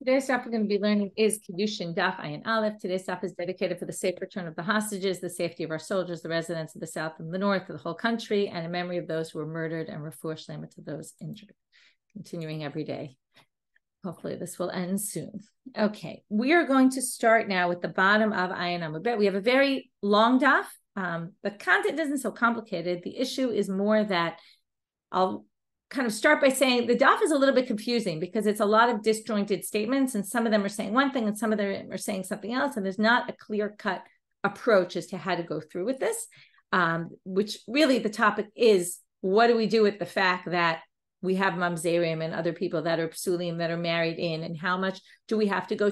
Today's stuff we're going to be learning is Kiddushin Daf Ayin Aleph. Today's stuff is dedicated for the safe return of the hostages, the safety of our soldiers, the residents of the south and the north, of the whole country, and in memory of those who were murdered and refuah shlema to those injured. Continuing every day. Hopefully this will end soon. Okay, we are going to start now with the bottom of Ayin Amud. We have a very long daf. The content isn't so complicated. The issue is more that I'll kind of start by saying the daf is a little bit confusing because it's a lot of disjointed statements, and some of them are saying one thing and some of them are saying something else, and there's not a clear-cut approach as to how to go through with this, which really the topic is, what do we do with the fact that we have mamzerim and other people that are psulim that are married in, and how much do we have to go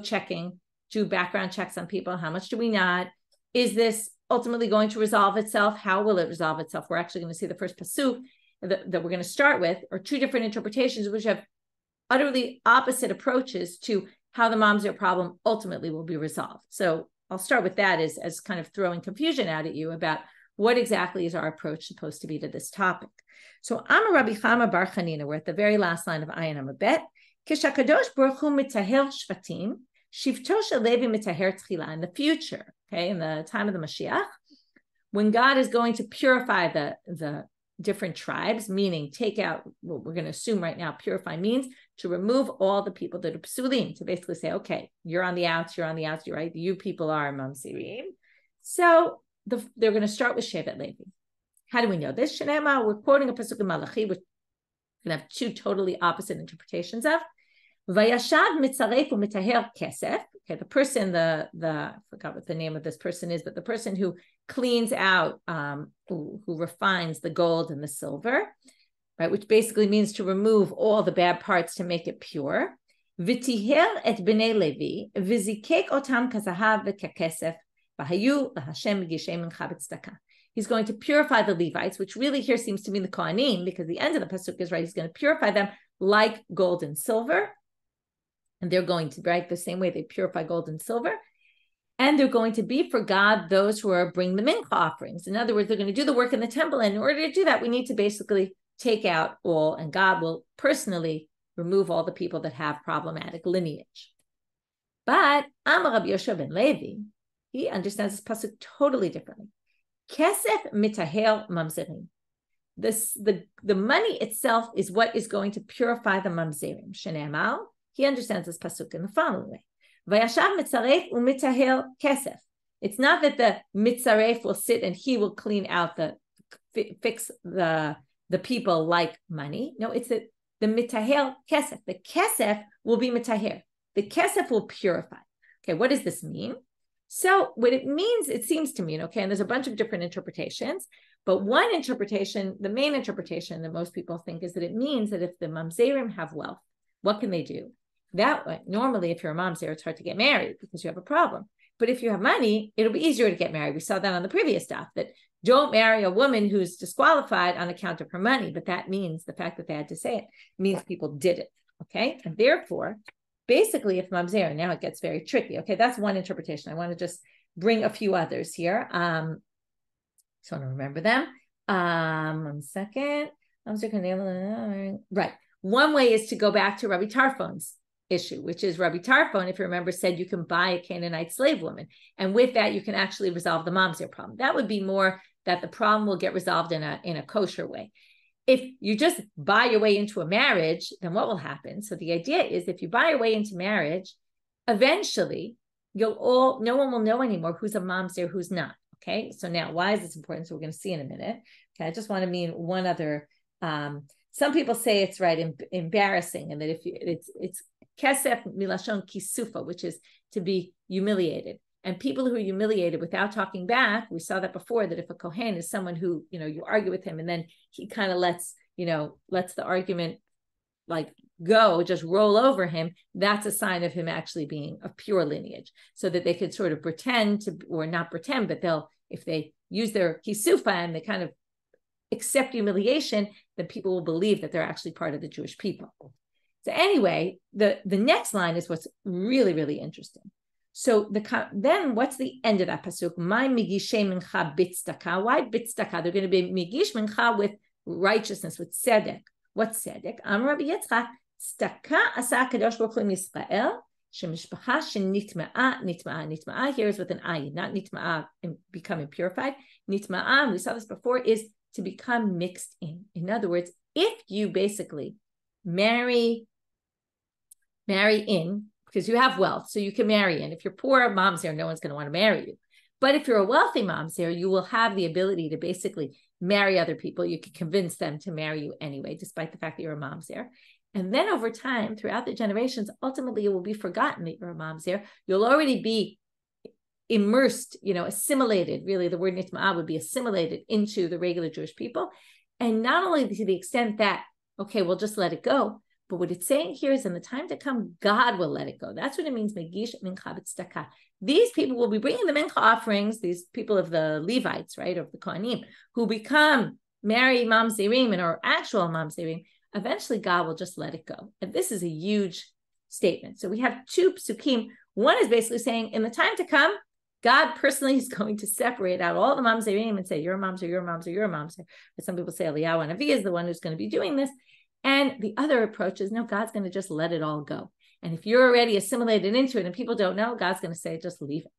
do background checks on people? How much do we not? Is this ultimately going to resolve itself? How will it resolve itself? We're actually going to see the first pasuk that we're going to start with, or two different interpretations which have utterly opposite approaches to how the mamzer problem ultimately will be resolved. So I'll start with that as kind of throwing confusion out at you about what exactly is our approach supposed to be to this topic. So Amar Rabbi Chama bar Chanina, we're at the very last line of Ayin Amud. Kishakadosh Baruch Hu mitahel shvatim, shivto shel Levi mitaher tchila. In the future, okay, in the time of the Mashiach, when God is going to purify the different tribes, meaning take out, what we're going to assume right now, purify means to remove all the people that are psulim, to basically say, okay, you're on the outs, you're right? You people are mamzerim. So they're going to start with Shevet Levi. How do we know this? We're quoting a pasuk in Malachi, which can have two totally opposite interpretations of. Vayashav mitzaref u'mitaher kesef. Okay, the person, I forgot what the name of this person is, but the person who cleans out, who refines the gold and the silver, right, which basically means to remove all the bad parts to make it pure. V'tiher et bnei Levi, v'zikek otam kazahav v'kakesef, v'hayu l'Hashem gishem mincha b'tzedakah. He's going to purify the Levites, which really here seems to mean the Kohanim, because the end of the pasuk is right. He's going to purify them like gold and silver. And they're going to, right, the same way they purify gold and silver. And they're going to be for God those who are bring the mincha offerings. In other words, they're going to do the work in the temple. And in order to do that, we need to basically take out all, and God will personally remove all the people that have problematic lineage. But Amar Rabbi Yochanan ben Levi, he understands this pasuk totally differently. Kesef mitaher mamzerim. The money itself is what is going to purify the mamzerim. Shene'amar, he understands this pasuk in the following way. Vayashav mitzaref u'mitaher kesef. It's not that the mitzaref will sit and he will clean out fix the people like money. No, it's that the mitaher kesef. The kesef will be mitaher. The kesef will purify. Okay, what does this mean? So what it means, it seems to mean, okay, and there's a bunch of different interpretations, but one interpretation, the main interpretation that most people think, is that it means that if the mamzerim have wealth, what can they do? That way, normally, if you're a mamzer, it's hard to get married because you have a problem. But if you have money, it'll be easier to get married. We saw that on the previous stuff, that don't marry a woman who's disqualified on account of her money. But that means, the fact that they had to say it means people did it. Okay. And therefore, basically, if mamzer, now it gets very tricky. Okay. That's one interpretation. I want to just bring a few others here. Just want to remember them. 1 second. Right. One way is to go back to Rabbi Tarfon's issue, which is Rabbi Tarfon, if you remember, said you can buy a Canaanite slave woman. And with that, you can actually resolve the mamzer problem. That would be more that the problem will get resolved in a kosher way. If you just buy your way into a marriage, then what will happen? So the idea is, if you buy your way into marriage, eventually no one will know anymore who's a mamzer, who's not. Okay. So now, why is this important? So we're going to see in a minute. Okay. I just want to mean one other, some people say it's right, embarrassing, and that if it's kesef milashon kisufa, which is to be humiliated. And people who are humiliated without talking back, we saw that before, that if a kohen is someone who, you argue with him and then he kind of lets the argument go, just roll over him, that's a sign of him actually being of pure lineage, so that they could sort of pretend to, or not pretend, but if they use their kisufa and they kind of accept humiliation, then people will believe that they're actually part of the Jewish people. So anyway, the next line is what's really, really interesting. So then what's the end of that pasuk? My migishe mincha bitzdaka. Why bitzdaka? They're going to be migish mincha with righteousness, with tzedek. What's tzedek? Am Rabbi Yitzchak, tzedaka asa kadosh baruch hu Yisrael, Shemishpacha shenitma'a, nitma'a here is with an ayin, not nitma'a and becoming purified. Nitma'a, we saw this before, is to become mixed in. In other words, if you basically marry in, because you have wealth, so you can marry in. If you're poor, mamzer, no one's going to want to marry you. But if you're a wealthy mamzer, you will have the ability to basically marry other people. You can convince them to marry you anyway, despite the fact that you're a mamzer. And then over time, throughout the generations, ultimately it will be forgotten that you're a mamzer. You'll already be immersed, assimilated. Really, the word nitma'a would be assimilated into the regular Jewish people. And not only to the extent that, okay, we'll just let it go, but what it's saying here is in the time to come, God will let it go. That's what it means, megish mincha b'tzedakah. These people will be bringing the mincha offerings, these people of the Levites, right, of the Kohanim, who become married mamzerim and are actual mamzerim. Eventually, God will just let it go. And this is a huge statement. So we have two psukim. One is basically saying, in the time to come, God personally is going to separate out all the mamzerim and say, you're a mamzer, you're a mamzer, you're a mamzer. But some people say Eliyahu Hanavi is the one who's going to be doing this. And the other approach is, no, God's going to just let it all go. And if you're already assimilated into it and people don't know, God's going to say, just leave it.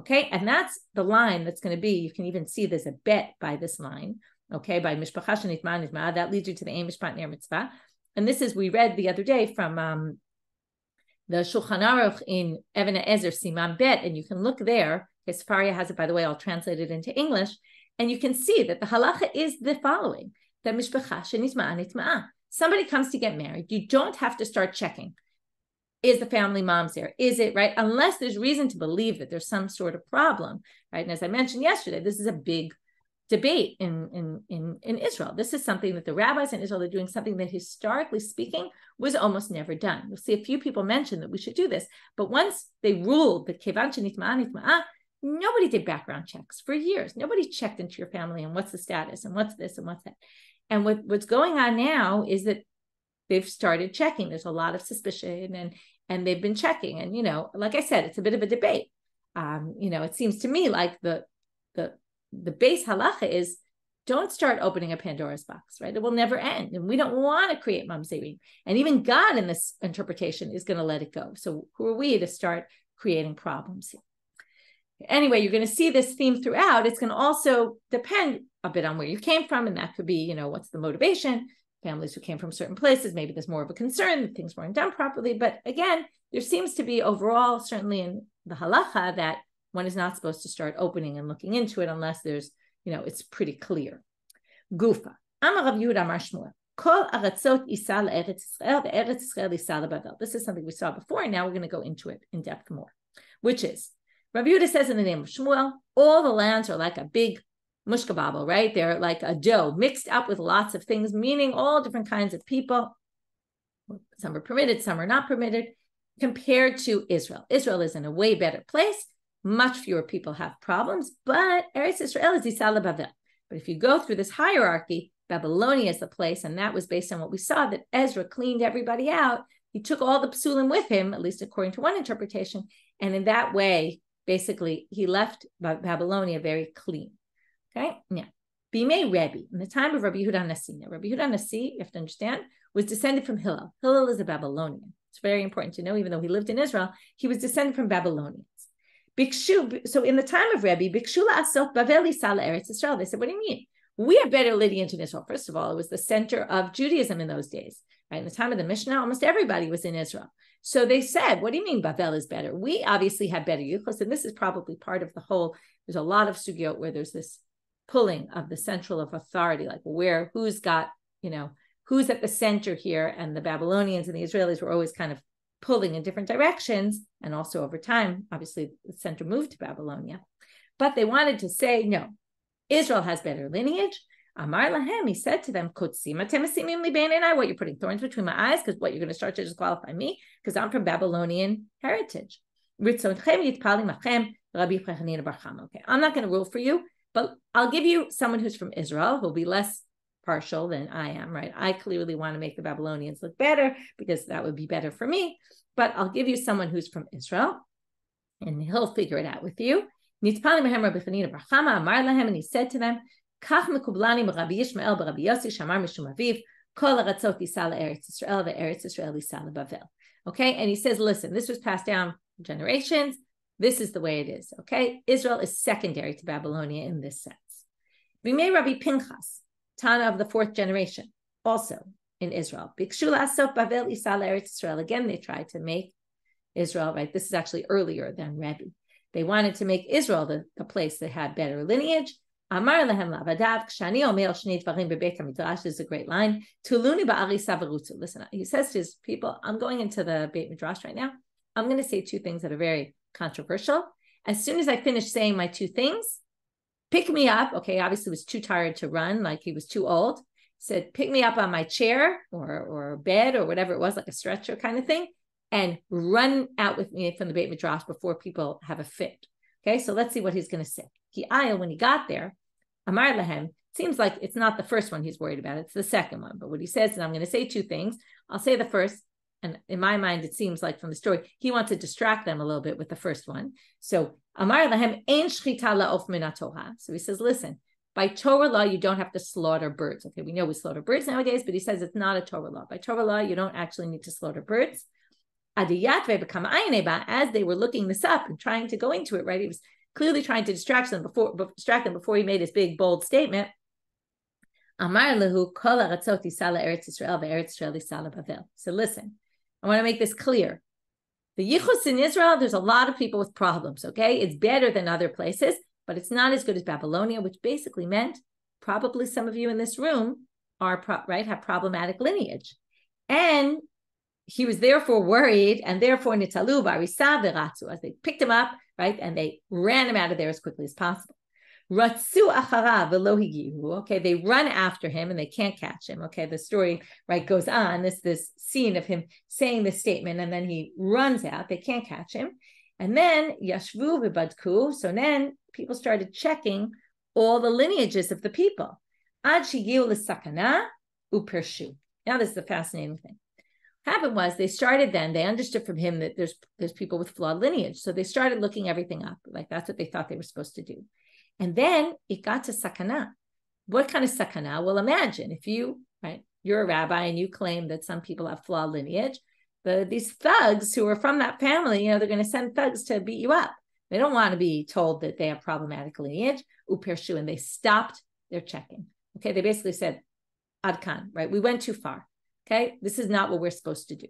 Okay. And that's the line that's going to be, you can even see there's a bet by this line. Okay. By mishpacha shenitma'a nitma'a, that leads you to the ein mishpat ner mitzvah. And this is, we read the other day from the Shulchan Aruch in Even HaEzer Siman Bet, and you can look there. Sefaria has it, by the way, I'll translate it into English. And you can see that the halacha is the following, that mishpacha shenitma'a nitma'a. Somebody comes to get married, you don't have to start checking. Is the family mamzer? Is it, right? Unless there's reason to believe that there's some sort of problem, right? And as I mentioned yesterday, this is a big debate in Israel. This is something that the rabbis in Israel are doing, something that historically speaking was almost never done. You'll see a few people mention that we should do this, but once they ruled that kevan shenitma'a nitma'a, nobody did background checks for years. Nobody checked into your family and what's the status and what's this and what's that. And what's going on now is that they've started checking. There's a lot of suspicion and they've been checking. And, like I said, it's a bit of a debate. It seems to me like the base halacha is don't start opening a Pandora's box, right? It will never end. And we don't want to create mamzerim. And even God in this interpretation is going to let it go. So who are we to start creating problems here? Anyway, you're going to see this theme throughout. It's going to also depend a bit on where you came from. And that could be, what's the motivation? Families who came from certain places, maybe there's more of a concern that things weren't done properly. But again, there seems to be overall, certainly in the halacha, that one is not supposed to start opening and looking into it unless there's, it's pretty clear. Gufa. Amar Rav Yehuda Amar Shmuel. Kol aratzot isa le'eretz Yisrael, ve'eretz Yisrael isa leBavel. This is something we saw before, and now we're going to go into it in depth more, which is, Rav Yehuda says in the name of Shmuel, all the lands are like a big mushkababel, right? They're like a dough mixed up with lots of things, meaning all different kinds of people. Some are permitted, some are not permitted, compared to Israel. Israel is in a way better place. Much fewer people have problems, but Eretz Yisrael is Isa leBavel. But if you go through this hierarchy, Babylonia is the place, and that was based on what we saw, that Ezra cleaned everybody out. He took all the psulim with him, at least according to one interpretation, and in that way, basically, he left Babylonia very clean. Okay, now, Bimei Rebbe, in the time of Rabbi Yehuda Nasi. Now, Rabbi Yehuda Nasi, you have to understand, was descended from Hillel. Hillel is a Babylonian. It's very important to know, even though he lived in Israel, he was descended from Babylonians. Bikshu, so in the time of Rebbe, Bikshu la'asot Bavel Isa le'Eretz Yisrael. They said, what do you mean? We have better lineage in Israel. First of all, it was the center of Judaism in those days. Right? In the time of the Mishnah, almost everybody was in Israel. So they said, what do you mean Bavel is better? We obviously have better yuchos, and this is probably part of the whole, there's a lot of sugyot where there's this pulling of the central of authority, like who's got, who's at the center here, and the Babylonians and the Israelis were always kind of pulling in different directions, and also over time, obviously the center moved to Babylonia, but they wanted to say, no, Israel has better lineage. Amar lahem, he said to them, what you're putting thorns between my eyes, because what, you're going to start to disqualify me, because I'm from Babylonian heritage. Okay, I'm not going to rule for you, but I'll give you someone who's from Israel, who'll be less partial than I am, right? I clearly want to make the Babylonians look better because that would be better for me, but I'll give you someone who's from Israel and he'll figure it out with you. And he said to them, Kol haratzot yisa le'eretz Yisrael ve'eretz Yisrael yisa leBavel. Okay, and he says, listen, this was passed down generations. This is the way it is. Okay, Israel is secondary to Babylonia in this sense. B'mei Rabbi Pinchas, Tana of the 4th generation, also in Israel. Bikshu la'asot Bavel yisa le'eretz Yisrael. Again, they tried to make Israel, right? This is actually earlier than Rebbe. They wanted to make Israel the place that had better lineage. Amar lehem lavadav, kshani omer shnei dvarim bebeit hamidrash. This is a great line. Tuluni ba'arisa v'rutzu. Listen, he says to his people, I'm going into the Beit Midrash right now. I'm going to say 2 things that are very controversial. As soon as I finish saying my 2 things, pick me up. Okay, obviously was too tired to run, like he was too old. Said, pick me up on my chair or bed or whatever it was, like a stretcher kind of thing, and run out with me from the Beit Midrash before people have a fit. Okay, so let's see what he's going to say. When he got there, Amar Lahem, seems like it's not the first one he's worried about, it's the second one. But what he says, and I'm going to say 2 things. I'll say the first, and in my mind, it seems like from the story, he wants to distract them a little bit with the first one. So Amar Lahem, ein shchita la'of min haTorah. So he says, listen, by Torah law, you don't have to slaughter birds. Okay, we know we slaughter birds nowadays, but he says it's not a Torah law. By Torah law, you don't actually need to slaughter birds. As they were looking this up and trying to go into it, right? He was clearly trying to distract them before he made his big, bold statement. Amar lehu kol haratzot yisa le'eretz Yisrael ve'eretz Yisrael yisa leBavel. So listen, I want to make this clear. The yichus in Israel, there's a lot of people with problems, okay? It's better than other places, but it's not as good as Babylonia, which basically meant probably some of you in this room are, have problematic lineage. And he was therefore worried, and therefore nitalu b'arisa v'ratzu, as they picked him up, right, and they ran him out of there as quickly as possible. Ratzu acharav v'lo higihu. Okay, they run after him and they can't catch him. Okay, the story right goes on. This scene of him saying this statement, and then he runs out. They can't catch him, and then yashvu v'badku. So then people started checking all the lineages of the people. Ad shigiu l'sakana upershu. Now this is the fascinating thing. What happened was they understood from him that there's people with flawed lineage. So they started looking everything up. Like that's what they thought they were supposed to do. And then it got to sakana. What kind of sakana? Well, imagine if you're a rabbi and you claim that some people have flawed lineage, these thugs who are from that family, they're going to send thugs to beat you up. They don't want to be told that they have problematic lineage, upershu, and they stopped their checking. Okay, they basically said, adkan, right? We went too far. Okay, this is not what we're supposed to do.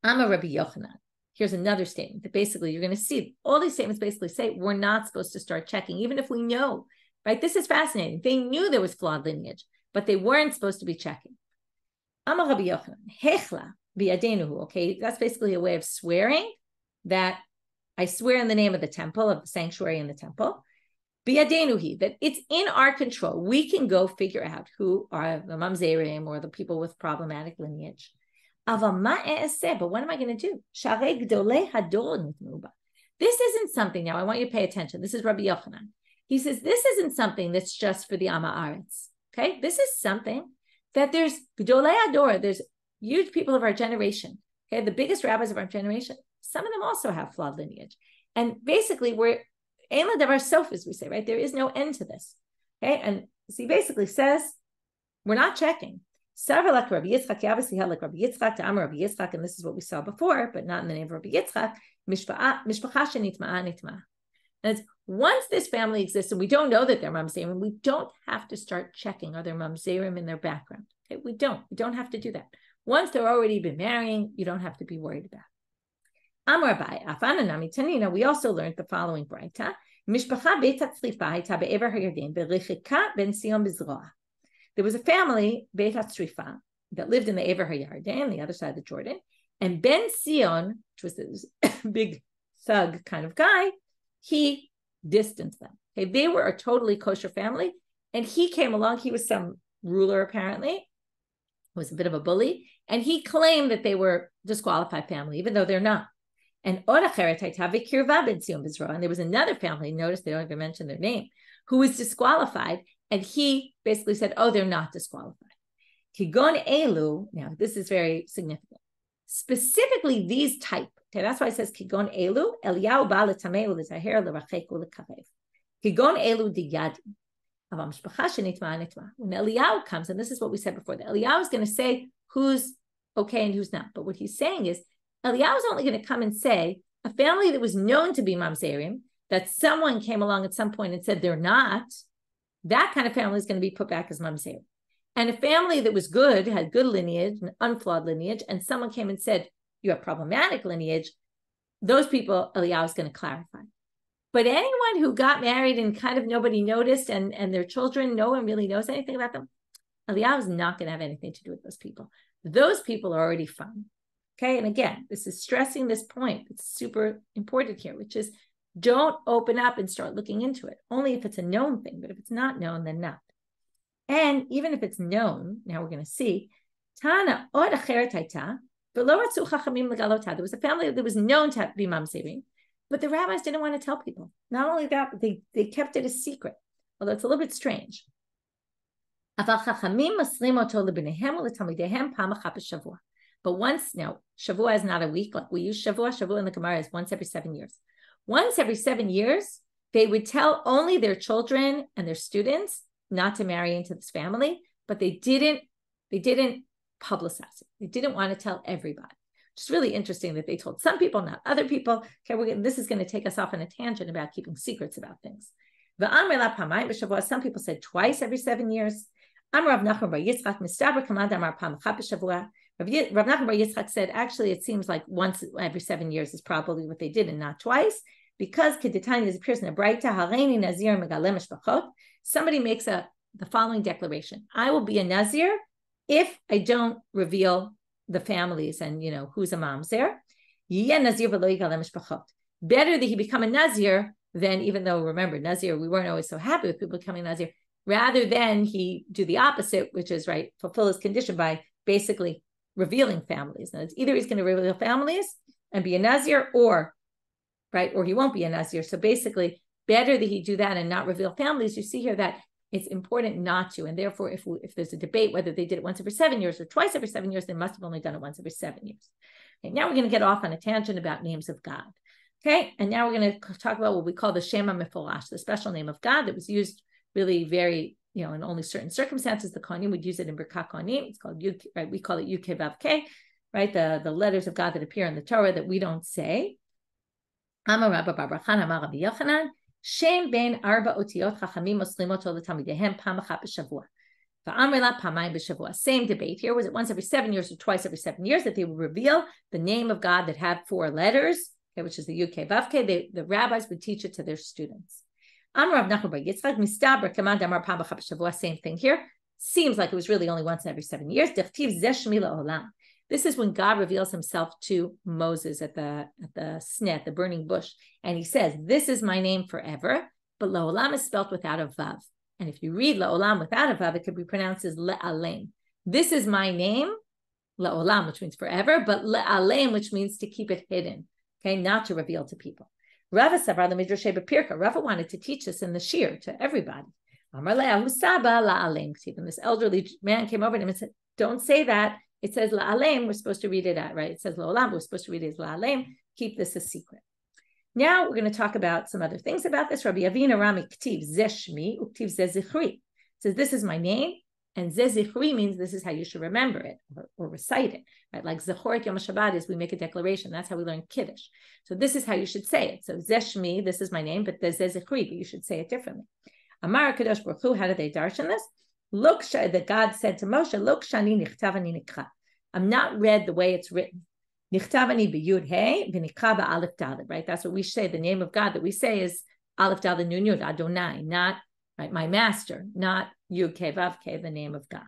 I'm a Rabbi Yochanan. Here's another statement that basically you're going to see. All these statements basically say we're not supposed to start checking, even if we know, right? This is fascinating. They knew there was flawed lineage, but they weren't supposed to be checking. I'm a Rabbi Yochanan. Hechla biyadenuhu. Okay, that's basically a way of swearing that I swear in the name of the temple, of the sanctuary in the temple. Biyadenuhi, that it's in our control. We can go figure out who are the mamzerim or the people with problematic lineage. But what am I going to do? This isn't something, now I want you to pay attention. This is Rabbi Yochanan. He says, this isn't something that's just for the Amma Aretz. Okay, this is something that there's Gdolei Ador, there's huge people of our generation. Okay, the biggest rabbis of our generation, some of them also have flawed lineage. And basically, we're Ela Davar Sof, as we say, right? There is no end to this. Okay, and he basically says, we're not checking. Several like Rabbi Yitzchak, he obviously held like Rabbi Yitzchak to Amar Rabbi Yitzchak, and this is what we saw before, but not in the name of Rabbi Yitzchak. Mishpacha shenitma'a nitma'a. And once this family exists, and we don't know that they're mamzerim, we don't have to start checking are there mamzerim in their background. Okay, we don't have to do that. Once they're already been marrying, you don't have to be worried about it. Amar Bai, Afananami Tanina, we also learned the following braita. Mishpacha beit hatzlifa hayta be'ever hayarden berichika ben Sion b'zroa. There was a family, Beit HaTzrifa, that lived in the Ever HaYarden, the other side of the Jordan, and Ben Sion, which was this big thug kind of guy, he distanced them. Okay, they were a totally kosher family, and he came along. He was some ruler, apparently, was a bit of a bully, and he claimed that they were disqualified family, even though they're not. And there was another family, notice they don't even mention their name, who was disqualified. And he basically said, oh, they're not disqualified. Kigon elu, now this is very significant. Specifically these type, okay, that's why it says Kigon elu, Eliyahu ba l'tameu l'zaher l'rachek u'lekarev. Kigon elu diyadi. When Eliyahu comes, and this is what we said before, that Eliyahu is going to say who's okay and who's not. But what he's saying is, Eliyahu is only going to come and say a family that was known to be mamzerim, that someone came along at some point and said they're not, that kind of family is going to be put back as mamzerim. And a family that was good, had good lineage, an unflawed lineage, and someone came and said, you have problematic lineage, those people, Eliyahu is going to clarify. But anyone who got married and kind of nobody noticed, and their children, no one really knows anything about them, Eliyahu is not going to have anything to do with those people. Those people are already fine. Okay, and again, this is stressing this point. It's super important here, which is don't open up and start looking into it. Only if it's a known thing, but if it's not known, then not. And even if it's known, now we're going to see, Tana od acheret haita, v'lo ratzu chachamim legalota. There was a family that was known to be mamzerim, but the rabbis didn't want to tell people. Not only that, but they kept it a secret, although it's a little bit strange. But once, now, Shavua is not a week like we use Shavua. Shavua in the Gemara is once every 7 years. Once every 7 years, they would tell only their children and their students not to marry into this family, but they didn't publicize it. They didn't want to tell everybody. It's really interesting that they told some people, not other people. Okay, this is going to take us off on a tangent about keeping secrets about things. Some people said twice every 7 years. Rav Nachman bar Yitzchak said, actually, it seems like once every 7 years is probably what they did and not twice, because Kedetanya appears in a Braita, Hareini Nazir Megalem Mishpachot. Somebody makes the following declaration: I will be a Nazir if I don't reveal the families and who's a mamzer. Better that he become a Nazir than, even though, remember, Nazir, we weren't always so happy with people becoming Nazir, rather than he do the opposite, which is fulfill his condition by basically revealing families. Now, it's either he's going to reveal families and be a Nazir, or he won't be a Nazir. So basically, better that he do that and not reveal families. You see here that it's important not to, and therefore, if there's a debate whether they did it once every 7 years or twice every 7 years, they must have only done it once every 7 years. Okay, now we're going to get off on a tangent about names of God. Okay, and now we're going to talk about what we call the Shema Mefolash, the special name of God that was used really very, in only certain circumstances. The Kohanim would use it in Birkat Kohanim. It's called Yud, right? We call it Yud Kei Vav Kei, right? The letters of God that appear in the Torah that we don't say. Amar Rabbi Yochanan, Amar Rabbi Yochanan, Shem ben arba otiyot chachamim moslim oto l'talmidehem pam achat b'shavua. V'amar la pamayim b'shavua. Same debate here. Was it once every 7 years or twice every 7 years that they would reveal the name of God that had 4 letters, okay, which is the Yud Kei Vav Kei? The rabbis would teach it to their students. Amar Rav Nachman bar Yitzchak mistaber kamad amar pam achat b'shavua. Same thing here. Seems like it was really only once every 7 years. Dechtiv zeh shmi la'olam. This is when God reveals himself to Moses at the snet, the burning bush. And he says, this is my name forever, but La'olam is spelled without a vav. And if you read La'olam without a vav, it could be pronounced as Le'alem. This is my name, La'olam, which means forever, but Le'alem, which means to keep it hidden, okay, not to reveal to people. Rava Savar the Midrashei B'Pirka. Rava wanted to teach this in the Shiur to everybody. Amar Le'ahu Saba La'alem. Even this elderly man came over to him and said, don't say that. It says la'alem, we're supposed to read it out, right? It says la'olam, we're supposed to read it as la'alem. Keep this a secret. Now we're going to talk about some other things about this. Rabbi Avina Rami k'tiv zeh shmi uk'tiv zeh zichri. It says this is my name, and zeh zichri means this is how you should remember it or recite it, right? Like zechorik Yom Shabbat is we make a declaration. That's how we learn Kiddush. So this is how you should say it. So zeh shmi, this is my name, but there's zeh zichri, but you should say it differently. Amar Kadosh Baruch Hu, how do they darshan this? Look, that God said to Moshe, Look, shani nichtavani nikra. I'm not read the way it's written. Nichtavani b'yud hey v'nikra ba'alef daled. Right? That's what we say. The name of God that we say is Aleph Daled Nun Yud, Adonai, not right, my master, not Yud Kei Vav Kei, the name of God.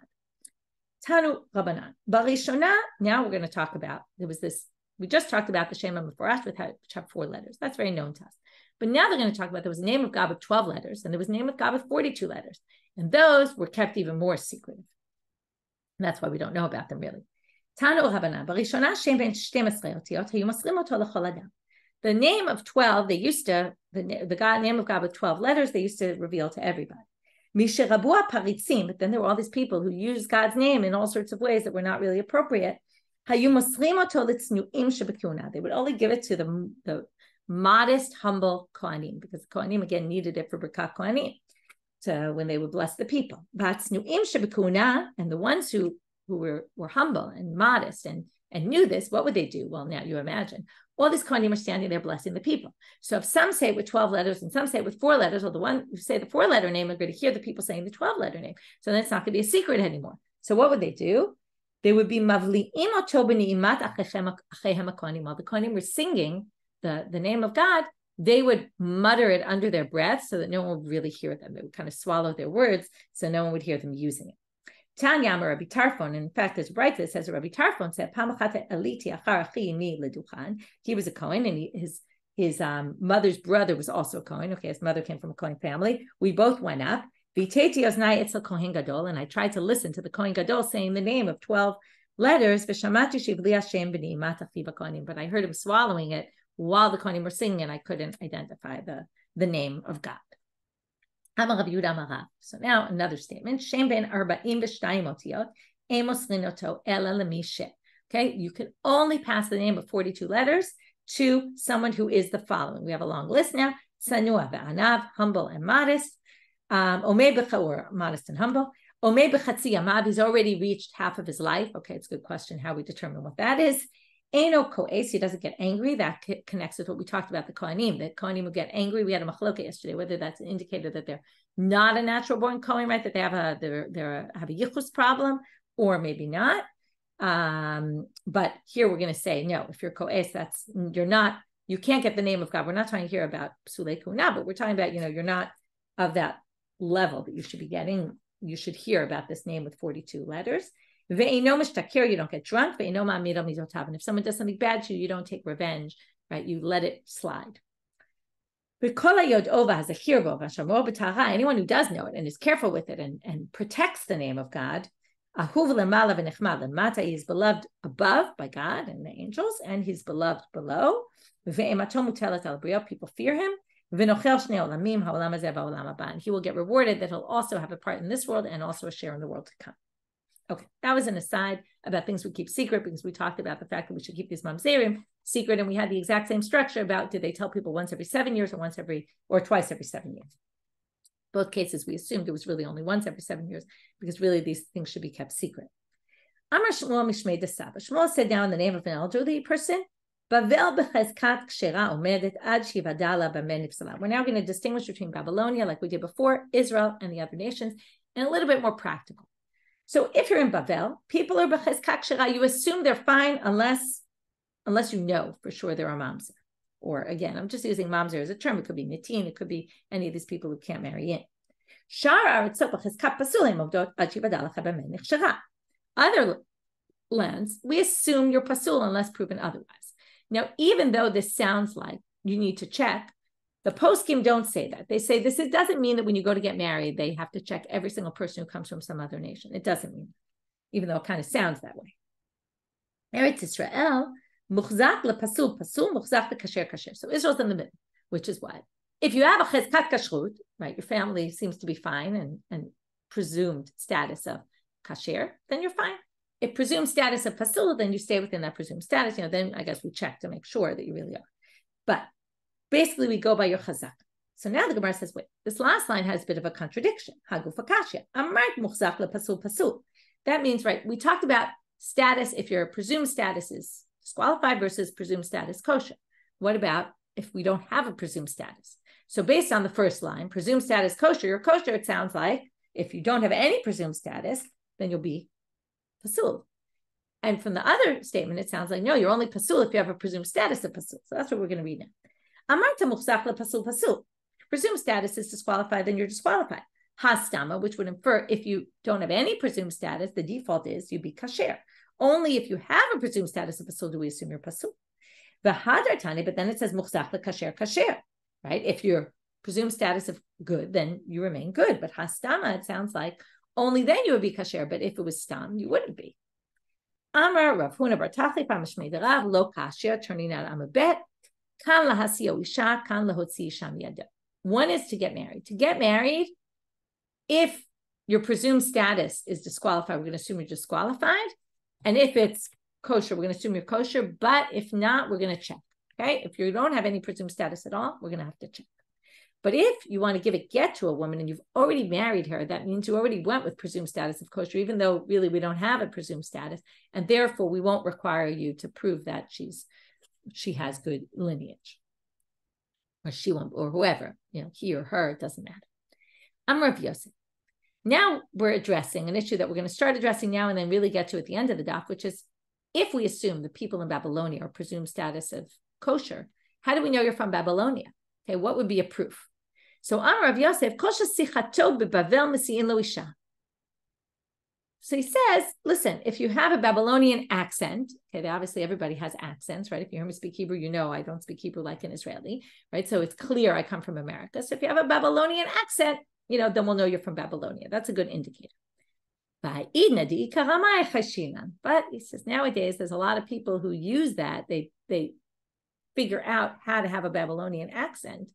Tanu Rabbanan. Barishona. Now we're going to talk about. There was this. We just talked about the Shema Meforash which have 4 letters. That's very known to us. But now they're going to talk about there was a name of God with 12 letters, and there was a name of God with 42 letters. And those were kept even more secretive. And that's why we don't know about them really. Tanu Rabbanan, Barishona Shem ben 12 otiyot, hayu moslim oto l'chol adam. The name of 12, they used to, name of God with 12 letters, they used to reveal to everybody. Misherabu paritzim, but then there were all these people who used God's name in all sorts of ways that were not really appropriate. Hayu moslim oto litznuim shebekuna. They would only give it to the modest, humble Kohanim, because the Kohanim again needed it for Birkat Kohanim. when they would bless the people. And the ones who were humble and modest and knew this, what would they do? Well, now you imagine. All these kohanim are standing there blessing the people. So if some say it with 12 letters and some say it with 4 letters, well, the one who say the 4-letter name are going to hear the people saying the 12-letter name. So then it's not going to be a secret anymore. So what would they do? They would be mavli'im oto b'ni'imat achechem hakohanim. While the kohanim were singing the name of God, they would mutter it under their breath so that no one would really hear them. They would kind of swallow their words so no one would hear them using it. Tanya Rabbi Tarfon, in fact, there's a bright that says Rabbi Tarfon said, he was a Kohen, and his mother's brother was also a Kohen. Okay, his mother came from a Kohen family. We both went up. And I tried to listen to the Kohen Gadol saying the name of 12 letters, but I heard him swallowing it while the Kohanim were singing, and I couldn't identify the name of God. So now another statement. Okay, you can only pass the name of 42 letters to someone who is the following. We have a long list now. Sanua ve'anav, humble and modest. Or modest and humble. He's already reached half of his life. Okay, it's a good question how we determine what that is. Eno ko'es, he doesn't get angry. That connects with what we talked about, the Kohanim. The Kohanim will get angry. We had a machloka yesterday, whether that's an indicator that they're not a natural born Kohen, right? That they have a yichus problem, or maybe not. But here we're going to say, no, if you're ko'es, you can't get the name of God. We're not trying to hear about psulei kuna, but we're talking about, you're not of that level that you should be getting. You should hear about this name with 42 letters. You don't get drunk. And if someone does something bad to you, you don't take revenge, right? You let it slide. Anyone who does know it and is careful with it and protects the name of God, he is beloved above by God and the angels, and he's beloved below. People fear him. And he will get rewarded that he'll also have a part in this world and also a share in the world to come. Okay, that was an aside about things we keep secret, because we talked about the fact that we should keep these mamzerim secret, and we had the exact same structure about, did they tell people once every 7 years or twice every 7 years? Both cases we assumed it was really only once every 7 years, because really these things should be kept secret. Amar Shmuel Mishmei de Saba. Shmuel said down the name of an elderly person. We're now going to distinguish between Babylonia, like we did before, Israel, and the other nations, and a little bit more practical. So if you're in Bavel, people are b'chezkat kshera. You assume they're fine unless you know for sure they're a mamzer. Or again, I'm just using mamzer as a term. It could be nitin. It could be any of these people who can't marry in. Other lands, we assume you're pasul unless proven otherwise. Now, even though this sounds like you need to check, the poskim don't say that. They say it doesn't mean that when you go to get married, they have to check every single person who comes from some other nation. It doesn't mean that, even though it kind of sounds that way. Eretz Israel, muchzak lepasul pasul, muchzak lekasher kasher. So Israel's in the middle, which is what? If you have a chezkat kashrut, right, your family seems to be fine and presumed status of kasher, then you're fine. If presumed status of pasul, then you stay within that presumed status. Then I guess we check to make sure that you really are. But basically, we go by your chazak. So now the Gemara says, wait, this last line has a bit of a contradiction. Haguf akashya. Amart muchzak lepasul pasul. That means, right, we talked about status, if your presumed status is disqualified versus presumed status kosher. What about if we don't have a presumed status? So based on the first line, presumed status kosher, you're kosher, it sounds like. If you don't have any presumed status, then you'll be pasul. And from the other statement, it sounds like, no, you're only pasul if you have a presumed status of pasul. So that's what we're going to read now. Amarta muchzak lepasul pasul. Presumed status is disqualified, then you're disqualified. Hastama, which would infer if you don't have any presumed status, the default is you'd be kasher. Only if you have a presumed status of pasul do we assume you're pasul. The hadar tani, but then it says muchzak lekasher kasher, right? If your presumed status of good, then you remain good. But hastama, it sounds like only then you would be kasher. But if it was stam, you wouldn't be. Amar Rav Huna bar Tachli pamashmei derav lo kasher, turning out amabet kan lahasiya isha kan lahotzi sham yada. One is to get married. To get married, if your presumed status is disqualified, we're going to assume you're disqualified. And if it's kosher, we're going to assume you're kosher. But if not, we're going to check. Okay? If you don't have any presumed status at all, we're going to have to check. But if you want to give a get to a woman and you've already married her, that means you already went with presumed status of kosher, even though really we don't have a presumed status. And therefore, we won't require you to prove that she has good lineage. Or she won't, or whoever, he or her, it doesn't matter. I'm Rav Yosef. Now we're addressing an issue that we're going to start addressing now and then really get to at the end of the daf, which is if we assume the people in Babylonia are presumed status of kosher, how do we know you're from Babylonia? Okay, what would be a proof? So Amar Rav Yosef, kosher sichato bebavel mesiin lo isha. So he says, listen, if you have a Babylonian accent, okay, obviously everybody has accents, right? If you hear me speak Hebrew, I don't speak Hebrew like an Israeli, right? So it's clear I come from America. So if you have a Babylonian accent, then we'll know you're from Babylonia. That's a good indicator. But he says nowadays there's a lot of people who use that. They figure out how to have a Babylonian accent.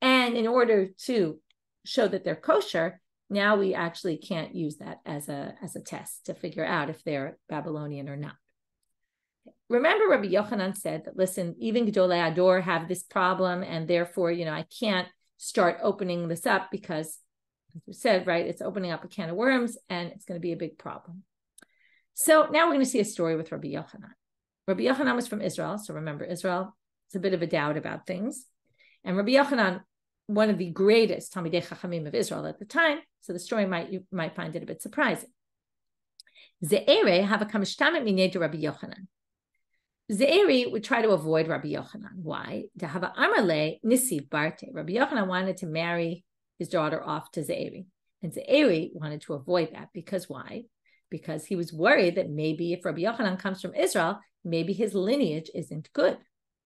And in order to show that they're kosher, now we actually can't use that as a test to figure out if they're Babylonian or not. Remember, Rabbi Yochanan said that, listen, even Gedolei Ador have this problem, and therefore, I can't start opening this up because, as we said, right, it's opening up a can of worms, and it's going to be a big problem. So now we're going to see a story with Rabbi Yochanan. Rabbi Yochanan was from Israel, so remember, Israel, it's a bit of a doubt about things. And Rabbi Yochanan, one of the greatest Talmidei Chachamim of Israel at the time, so the story you might find it a bit surprising. Zeira have a kamishtamet minei to Rabbi Yochanan. Zeiri would try to avoid Rabbi Yochanan. Why? To have a amarle nisiv barte. Rabbi Yochanan wanted to marry his daughter off to Zeiri. And Zeiri wanted to avoid that. Because why? Because he was worried that maybe if Rabbi Yochanan comes from Israel, maybe his lineage isn't good.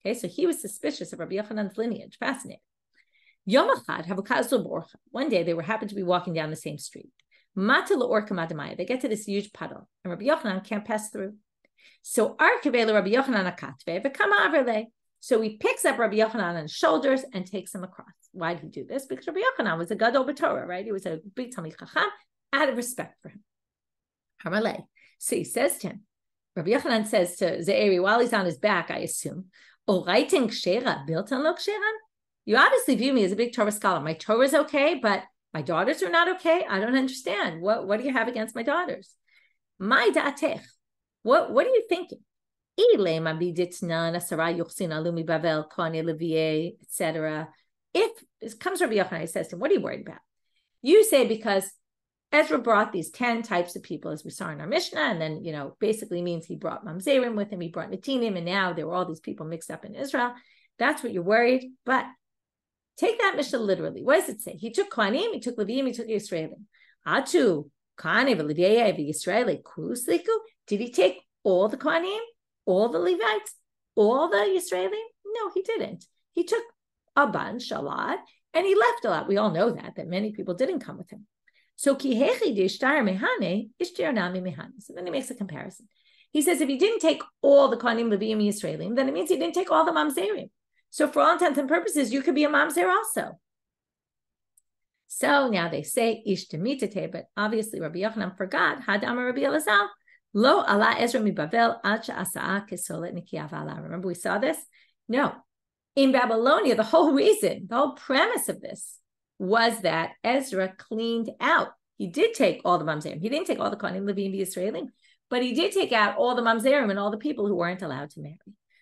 Okay, so he was suspicious of Rabbi Yochanan's lineage. Fascinating. Yom Echad, one day they happened to be walking down the same street. They get to this huge puddle, and Rabbi Yochanan can't pass through. So Rabbi Yochanan So he picks up Rabbi Yochanan on his shoulders and takes him across. Why did he do this? Because Rabbi Yochanan was a gadol b'Torah, right? He was a big Talmid Chacham, out of respect for him. So he says to him, Rabbi Yochanan says to Zeiri while he's on his back, I assume, you obviously view me as a big Torah scholar. My Torah is okay, but my daughters are not okay. I don't understand. What do you have against my daughters? My da'atech. What are you thinking? Etc. If it comes Rabbi Yochanan, he says to him, what are you worried about? You say because Ezra brought these 10 types of people, as we saw in our Mishnah, and then, basically means he brought mamzerim with him, he brought netinim, and now there were all these people mixed up in Israel. That's what you're worried. But take that Mishnah literally. What does it say? He took Kohanim, he took Levim, he took Yisraelim. Atu, Kohanim, Levim, Yisraelim, Kusliku. Did he take all the Kohanim, all the Levites, all the Yisraelim? No, he didn't. He took a bunch, a lot, and he left a lot. We all know that many people didn't come with him. So kihechi d'ishtar mehane, ishtar nami mehane. So then he makes a comparison. He says if he didn't take all the Kohanim, Levim, Yisraelim, then it means he didn't take all the mamzerim. So for all intents and purposes, you could be a mamzer also. So now they say ish demitete, but obviously Rabbi Yochanan forgot. Hadam Rabbi Elazar lo ala Ezra mi Bavel al she'asa'a kesolet nikiyav ala. Remember we saw this? No. In Babylonia, the whole premise of this was that Ezra cleaned out. He did take all the mamzerim. He didn't take all the Kohanim, Levim, Yisraelim, but he did take out all the mamzerim and all the people who weren't allowed to marry.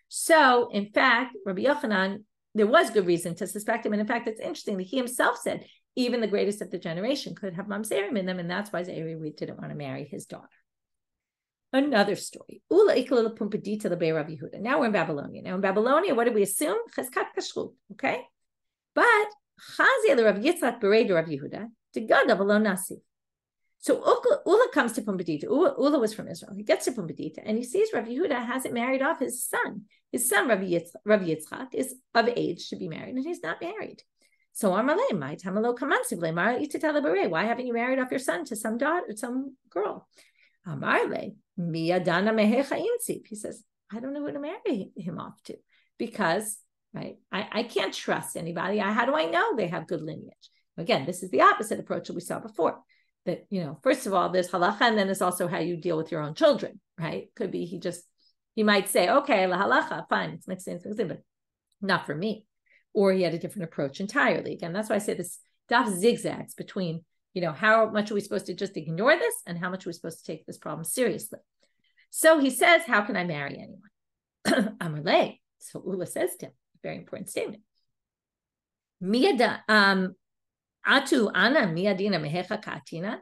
So, in fact, Rabbi Yochanan, there was good reason to suspect him. And in fact, it's interesting that he himself said even the greatest of the generation could have mamzerim in them, and that's why Zeira didn't want to marry his daughter. Another story. Ulla ikla l'pumpadita l'bei Rav Yehuda. Now we're in Babylonia. Now in Babylonia, what did we assume? Chazkat kashrut, okay? But Chazia the Rav Yitzchak berei to Rav Yehuda to gadav lo nasi. So Ulla comes to Pumbedita. Ulla was from Israel. He gets to Pumbedita and he sees Rav Yehuda hasn't married off his son. His son, Rav Yitzchak, is of age to be married, and he's not married. So Amalei, my tamalo kamansivle, Mara itatala bere. Why haven't you married off your son to some daughter, some girl? Amarle, miyadana mehecha insip. He says, I don't know who to marry him off to because right, I can't trust anybody. How do I know they have good lineage? Again, this is the opposite approach that we saw before. That, first of all, there's halacha, and then there's also how you deal with your own children, right? Could be he might say, okay, la halacha, fine, it's mixed in, but not for me. or he had a different approach entirely. Again, that's why I say this daf zigzags between, how much are we supposed to just ignore this and how much are we supposed to take this problem seriously. So he says, how can I marry anyone? Amalei. So Ulla says to him, very important statement. Atu ana miyadina mehecha katina.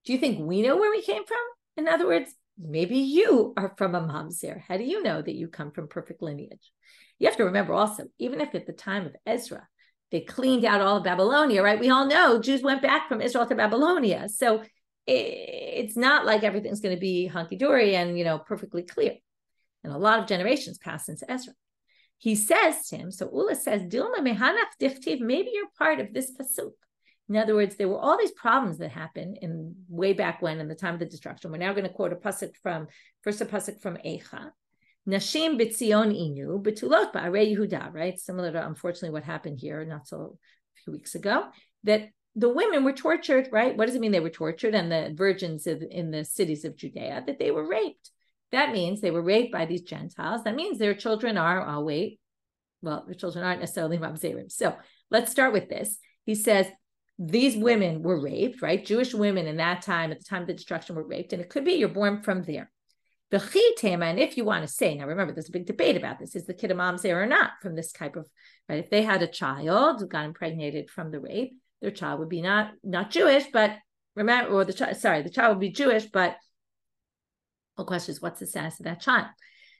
Do you think we know where we came from? In other words, maybe you are from a mamzer. How do you know that you come from perfect lineage? You have to remember also, even if at the time of Ezra, they cleaned out all of Babylonia, right? We all know Jews went back from Israel to Babylonia. So it's not like everything's going to be hunky-dory and, perfectly clear. And a lot of generations pass into Ezra. He says to him, so Ulla says, Dilma mehanach dichtiv, maybe you're part of this pasuk. In other words, there were all these problems that happened in way back when, in the time of the destruction. We're now going to quote a pasuk from Eicha. Nashim b'tzion inu, betulot ba'arei Yehuda, right? Similar to, unfortunately, what happened here not so a few weeks ago, that the women were tortured, right? What does it mean they were tortured? And the virgins in the cities of Judea, that they were raped. That means they were raped by these Gentiles. That means their children are, their children aren't necessarily mamzerim. So let's start with this. He says, these women were raped, right? Jewish women in that time, at the time of the destruction, were raped. And it could be you're born from there. And if you want to say, now remember, there's a big debate about this, is the kid a mamzer or not from this type of, right? If they had a child who got impregnated from the rape, their child would be not Jewish, but remember, or the child would be Jewish, but the question is, what's the status of that child?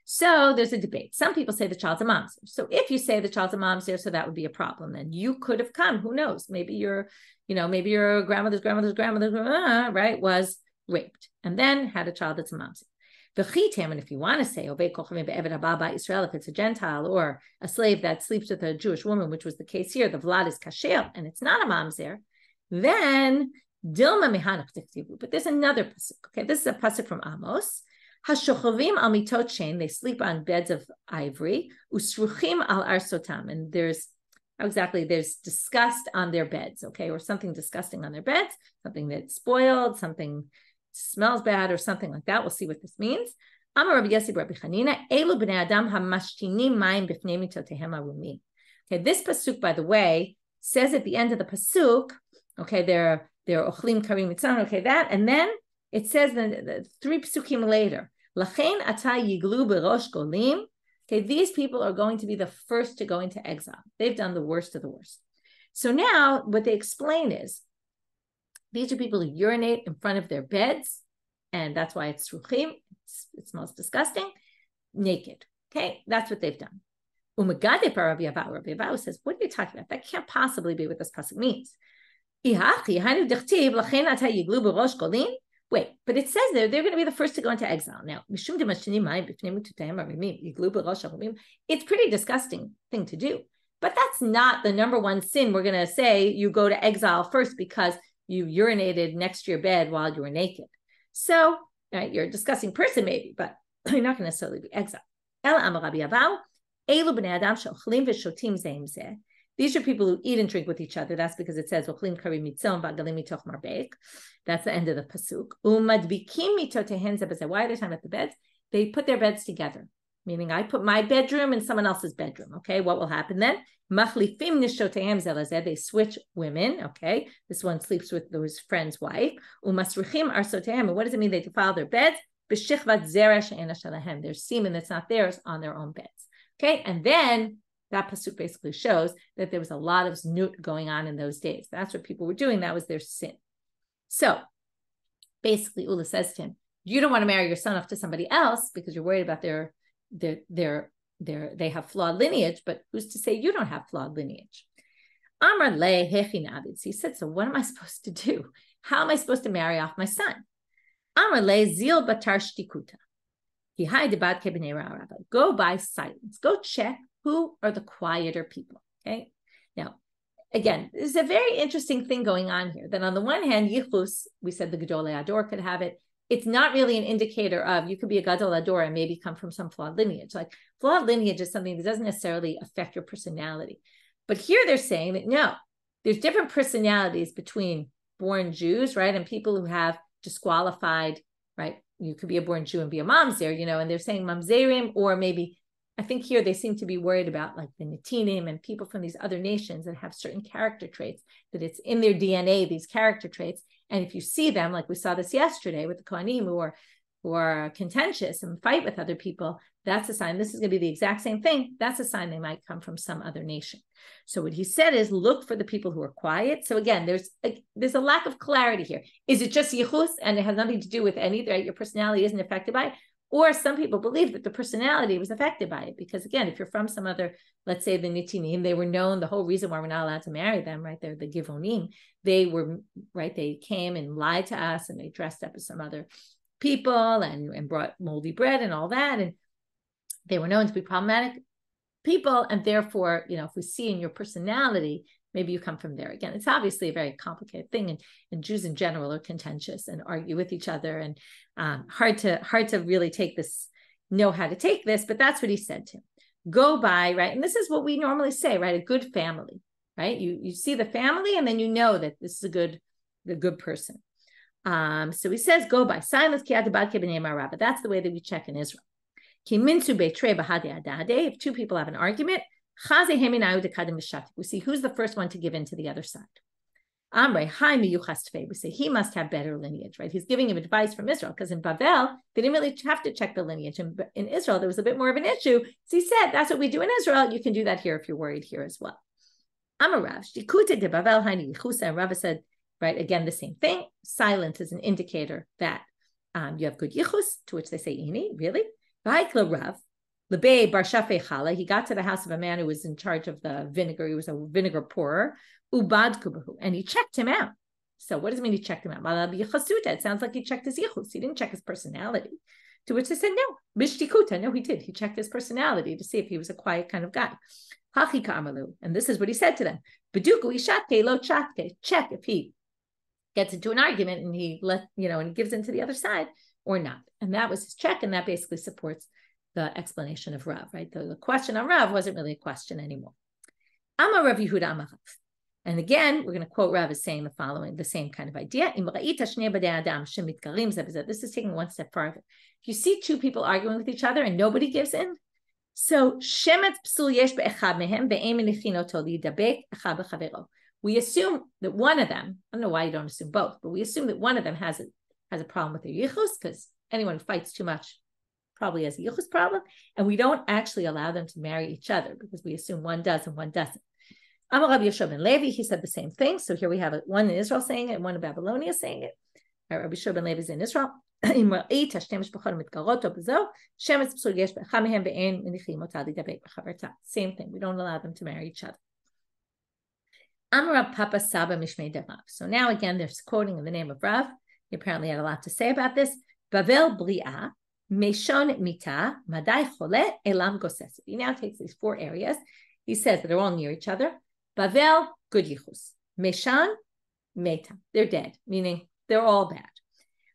So there's a debate. Some people say the child's a mamzer. So if you say the child's a mamzer, so that would be a problem. Then you could have come, who knows? Maybe your grandmother's grandmother, right, was raped and then had a child that's a mamzer. And if you want to say, if it's a Gentile or a slave that sleeps with a Jewish woman, which was the case here, the vlad is kasher, and it's not a mamzer, then Dilma mehanach diktivu. But there's another pasuk. Okay, this is a pasuk from Amos. Hashochavim al mitot shein, they sleep on beds of ivory. Usruchim al arsotam, and there's disgust on their beds, okay, or something disgusting on their beds, something that's spoiled, something smells bad, or something like that. We'll see what this means. Amar Rabbi Yossi Rabbi Chanina, Elu b'nei adam hamashtinim mayim b'fnei mitotehem arumim. Okay, this pasuk, by the way, says at the end of the pasuk, okay, they're ochlim karim mitzvah, okay, that, and then it says the 3 pasukim later, lachen ata yiglu b'rosh golim. Okay, these people are going to be the first to go into exile. They've done the worst of the worst. So now what they explain is, these are people who urinate in front of their beds, and that's why it's ruchim. It smells disgusting, naked. Okay, that's what they've done. Rabbi Yochanan says, what are you talking about? That can't possibly be what this pasuk means. Wait, but it says they're going to be the first to go into exile. Now, it's pretty disgusting thing to do, but that's not the number one sin. We're going to say you go to exile first because you urinated next to your bed while you were naked. So you're a disgusting person maybe, but you're not going to necessarily be exiled. These are people who eat and drink with each other. That's because it says, that's the end of the pasuk. Why are they talking about the beds? They put their beds together, meaning I put my bedroom in someone else's bedroom. Okay, what will happen then? They switch women. Okay, this one sleeps with his friend's wife. And what does it mean? They defile their beds. There's semen that's not theirs on their own beds. Okay, and then that pasuk basically shows that there was a lot of znut going on in those days. That's what people were doing. That was their sin. So basically, Ulla says to him, you don't want to marry your son off to somebody else because you're worried about they have flawed lineage, but who's to say you don't have flawed lineage? Amar le hechinabitz. He said, so what am I supposed to do? How am I supposed to marry off my son? Amar le zil batar shtikuta. Go by silence. Go check who are the quieter people. Okay. Now, again, there's a very interesting thing going on here. That on the one hand, yichus, we said the Gadolei Ador could have it. It's not really an indicator of you could be a Gadol Ador and maybe come from some flawed lineage. Like flawed lineage is something that doesn't necessarily affect your personality. But here they're saying that no, there's different personalities between born Jews, right, and people who have disqualified, right? You could be a born Jew and be a mamzer, and they're saying mamzerim or maybe I think here they seem to be worried about like the Netinim and people from these other nations that have certain character traits, that it's in their DNA, these character traits. And if you see them, like we saw this yesterday with the Kohanim who are contentious and fight with other people, that's a sign. This is going to be the exact same thing. That's a sign they might come from some other nation. So what he said is look for the people who are quiet. So again, there's a lack of clarity here. Is it just yichus and it has nothing to do with any, right? Your personality isn't affected by it. Or some people believe that the personality was affected by it. Because again, if you're from some other, let's say the Nitinim, they were known, the whole reason why we're not allowed to marry them, right? They're the Givonim. They were, right? They came and lied to us and they dressed up as some other people and brought moldy bread and all that. And they were known to be problematic people. And therefore, if we see in your personality, maybe you come from there. Again, it's obviously a very complicated thing. And Jews in general are contentious and argue with each other, and hard to really know how to take this, but that's what he said to him. Go by, right? And this is what we normally say, right? A good family, right? You see the family and then you know that this is a good person. So he says, go by. Silence. That's the way that we check in Israel. If two people have an argument, we see who's the first one to give in to the other side. We say he must have better lineage, right? He's giving him advice from Israel, because in Babel, they didn't really have to check the lineage. In Israel, there was a bit more of an issue. So he said, that's what we do in Israel. You can do that here if you're worried here as well. Rav said, right, again, the same thing. Silence is an indicator that you have good yichus, to which they say, Ini, really? Rav, he got to the house of a man who was in charge of the vinegar. He was a vinegar pourer. And he checked him out. So what does it mean he checked him out? It sounds like he checked his yichus. He didn't check his personality. To which they said, no, he did. He checked his personality to see if he was a quiet kind of guy. And this is what he said to them. Check if he gets into an argument and he and he gives in to the other side or not. And that was his check. And that basically supports the explanation of Rav, right? The question on Rav wasn't really a question anymore. Amar Rav Yehuda Amar Rav. And again, we're going to quote Rav as saying the following, the same kind of idea. This is taking one step farther. If you see two people arguing with each other and nobody gives in, so we assume that one of them, I don't know why you don't assume both, but we assume that one of them has a problem with their yichus, because anyone who fights too much probably has a yichus problem, and we don't actually allow them to marry each other because we assume one does and one doesn't. Amar Rabbi Yochanan Levi, he said the same thing. So here we have one in Israel saying it and one in Babylonia saying it. Rabbi Yochanan Levi is in Israel. Same thing. We don't allow them to marry each other. Amar Papa Saba Mishmei Rav. So now again, they're quoting in the name of Rav. He apparently had a lot to say about this. Bavel Bria, Meshon Mita, Madai Chole, Elam Goses. He now takes these four areas. He says that they're all near each other. Bavel, good yichus. Meshan, meta. They're dead, meaning they're all bad.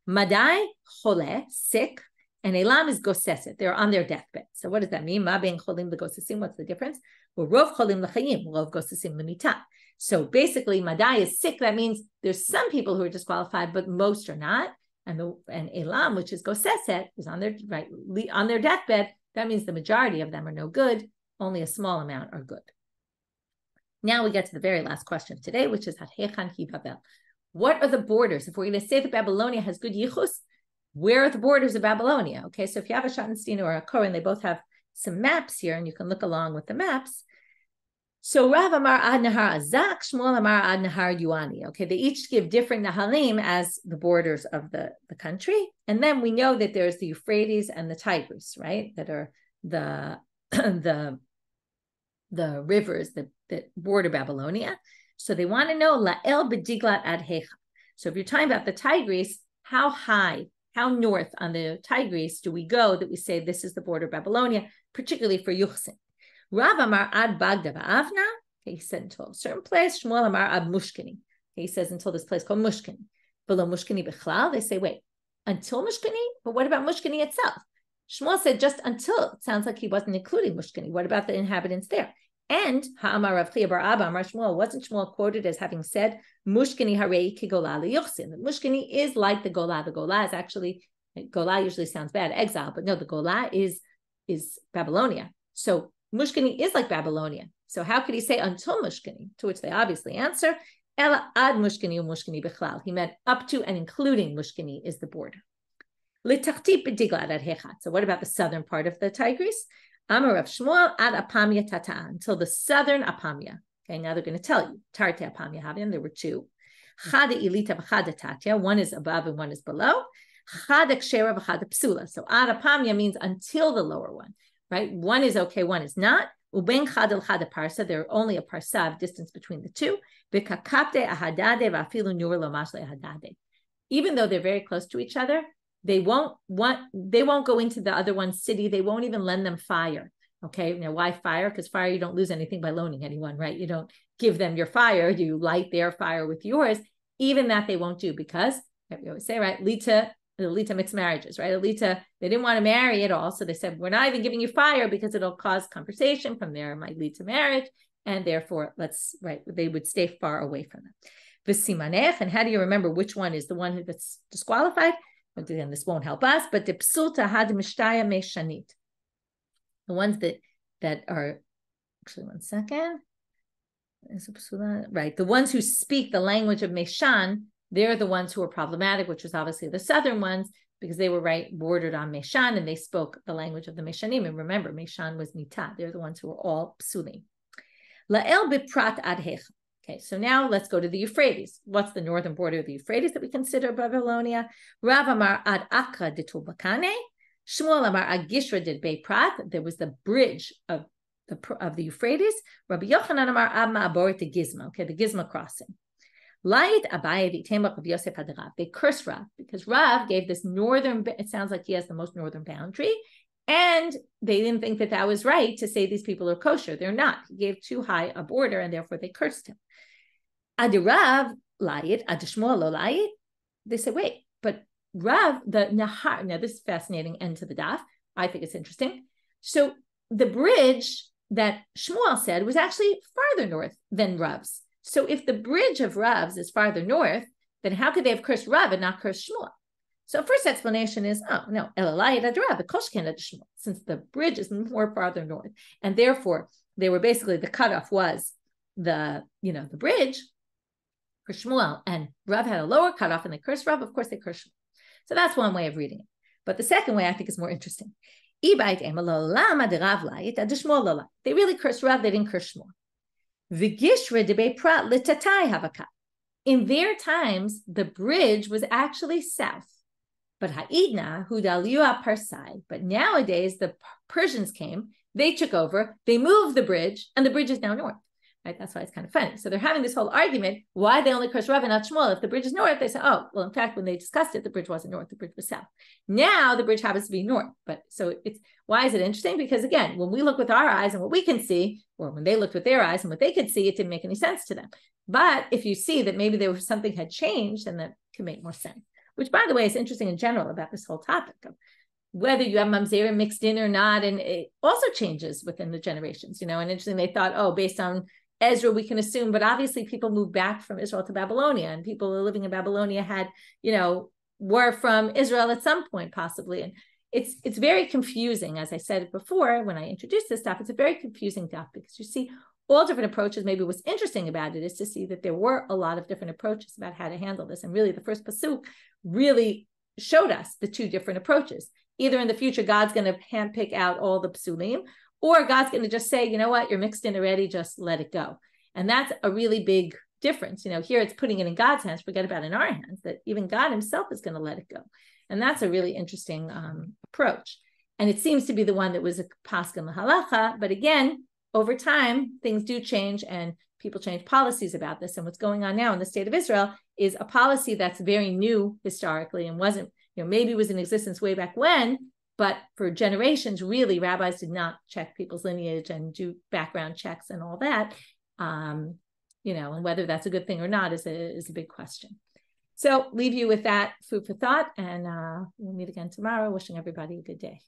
Madai, chole, sick. And Elam is goseset. They're on their deathbed. So what does that mean? Ma ben cholim legosesim. What's the difference? Well, rov cholim lechayim, rov gosesim lemita. So basically, Madai is sick. That means there's some people who are disqualified, but most are not. And Elam, which is goseset, is on their deathbed. That means the majority of them are no good. Only a small amount are good. Now we get to the very last question of today, which is Hechan hi Babel. What are the borders? If we're going to say that Babylonia has good yichus, where are the borders of Babylonia? Okay, so if you have a Schottenstein or a Kohen, they both have some maps here, and you can look along with the maps. So Rav Amar Ad Nahar Azak, Shmuel Amar Ad Nahar Yuani. Okay, they each give different Naharim as the borders of the country. And then we know that there's the Euphrates and the Tigris, right? That are the rivers that border Babylonia. So they want to know La'el B'diglat Ad Hecha. So if you're talking about the Tigris, how high, how north on the Tigris do we go that we say this is the border of Babylonia, particularly for Yuchsin? Rav Amar Ad Bagda Ba'avna. Okay, he said until a certain place. Shmuel Amar Ad Mushkini. Okay, he says until this place called Mushkini. Below Mushkini B'chlal, they say, wait, until Mushkini? But what about Mushkini itself? Shmuel said just until. It sounds like he wasn't including Mushkini. What about the inhabitants there? And Ha'amar Rav Chia bar Abba Amar Shmuel, wasn't Shmuel quoted as having said Mushkini harei ki gola liyuchsin? That Mushkini is like the Gola. The Gola is actually, Gola usually sounds bad, exile, but no, the Gola is Babylonia. So mushkani is like Babylonian. So how could he say until mushkani? To which they obviously answer, ela ad mushkani u mushkani bichlal. He meant up to and including mushkani is the border. So what about the southern part of the Tigris? Amar Rav Shmuel ad Apamia tata, until the southern Apamia. Okay, now they're going to tell you. Tarte Apamia Havian, there were two. Chada Ilita v'chada Tatya, one is above and one is below. Chada Kshera v'chada Psula. So ad Apamia means until the lower one, right? One is okay, one is not. Uben chada l'chada parsa, there are only a parsa of distance between the two. V'kakapte ahadade v'afilu nur lo mashle ahadade. Even though they're very close to each other, they won't go into the other one's city. They won't even lend them fire. Okay, now why fire? Because fire, you don't lose anything by loaning anyone, right? You don't give them your fire. You light their fire with yours. Even that they won't do because, we always say, right, Lita mixed marriages, right? Lita, they didn't want to marry at all. So they said, we're not even giving you fire because it'll cause conversation. From there, it might lead to marriage. And therefore, they would stay far away from them. V'simanech, and how do you remember which one is the one that's disqualified? Again, this won't help us, but the psulta had mishtaya meshanit. The ones that are, actually 1 second. Right, the ones who speak the language of Meshan, they're the ones who are problematic, which was obviously the southern ones, because they were bordered on Meshan, and they spoke the language of the Meshanim. And remember, Meshan was Mita. They're the ones who were all psulim. La'el biprat adhech. Okay, so now let's go to the Euphrates. What's the northern border of the Euphrates that we consider Babylonia? Rav Amar ad Akra de Tulbakane, Shmuel Amar ad Gishra de Beprat. There was the bridge of the Euphrates. Rabbi Yochanan Amar ad Ma'aboret de Gizma. Okay, the Gizma crossing. Light Abaye v'Temach of Yosef ad Rav. They cursed Rav because Rav gave this northern. It sounds like he has the most northern boundary. And they didn't think that was right to say these people are kosher. They're not. He gave too high a border, and therefore they cursed him. Adirav layit, adishmuel lo layit. They said, wait, but Rav, the Nahar, now this is fascinating end to the daf. I think it's interesting. So the bridge that Shmuel said was actually farther north than Rav's. So if the bridge of Rav's is farther north, then how could they have cursed Rav and not cursed Shmuel? So first explanation is, oh, no, since the bridge is more farther north, and therefore they were basically, the cutoff was the bridge for Shmuel, and Rav had a lower cutoff, and they cursed Rav, of course they cursed Shmuel. So that's one way of reading it. But the second way I think is more interesting. They really cursed Rav, they didn't curse Shmuel. In their times, the bridge was actually south. But ha'idna hudaliyah parsai. But nowadays, the Persians came, they took over, they moved the bridge, and the bridge is now north. Right? That's why it's kind of funny. So they're having this whole argument, why they only curse Rav and not Shmuel. If the bridge is north, they say, oh, well, in fact, when they discussed it, the bridge wasn't north, the bridge was south. Now the bridge happens to be north. But so why is it interesting? Because again, when we look with our eyes and what we can see, or when they looked with their eyes and what they could see, it didn't make any sense to them. But if you see that maybe something had changed, then that can make more sense. Which, by the way, is interesting in general about this whole topic of whether you have mamzerim mixed in or not. And it also changes within the generations, and interesting, they thought, oh, based on Ezra, we can assume, but obviously people moved back from Israel to Babylonia, and people who are living in Babylonia had, were from Israel at some point, possibly. And it's very confusing. As I said before, when I introduced this stuff, it's a very confusing stuff because you see all different approaches. Maybe what's interesting about it is to see that there were a lot of different approaches about how to handle this. And really the first pasuk really showed us the two different approaches. Either in the future, God's going to handpick out all the psulim, or God's going to just say, you know what, you're mixed in already, just let it go. And that's a really big difference. Here it's putting it in God's hands, forget about in our hands, that even God himself is going to let it go. And that's a really interesting approach. And it seems to be the one that was a pascha mahalacha, but again, over time, things do change and people change policies about this. And what's going on now in the state of Israel is a policy that's very new historically and wasn't, maybe was in existence way back when, but for generations, really, rabbis did not check people's lineage and do background checks and all that. And whether that's a good thing or not is a big question. So leave you with that food for thought, and we'll meet again tomorrow. Wishing everybody a good day.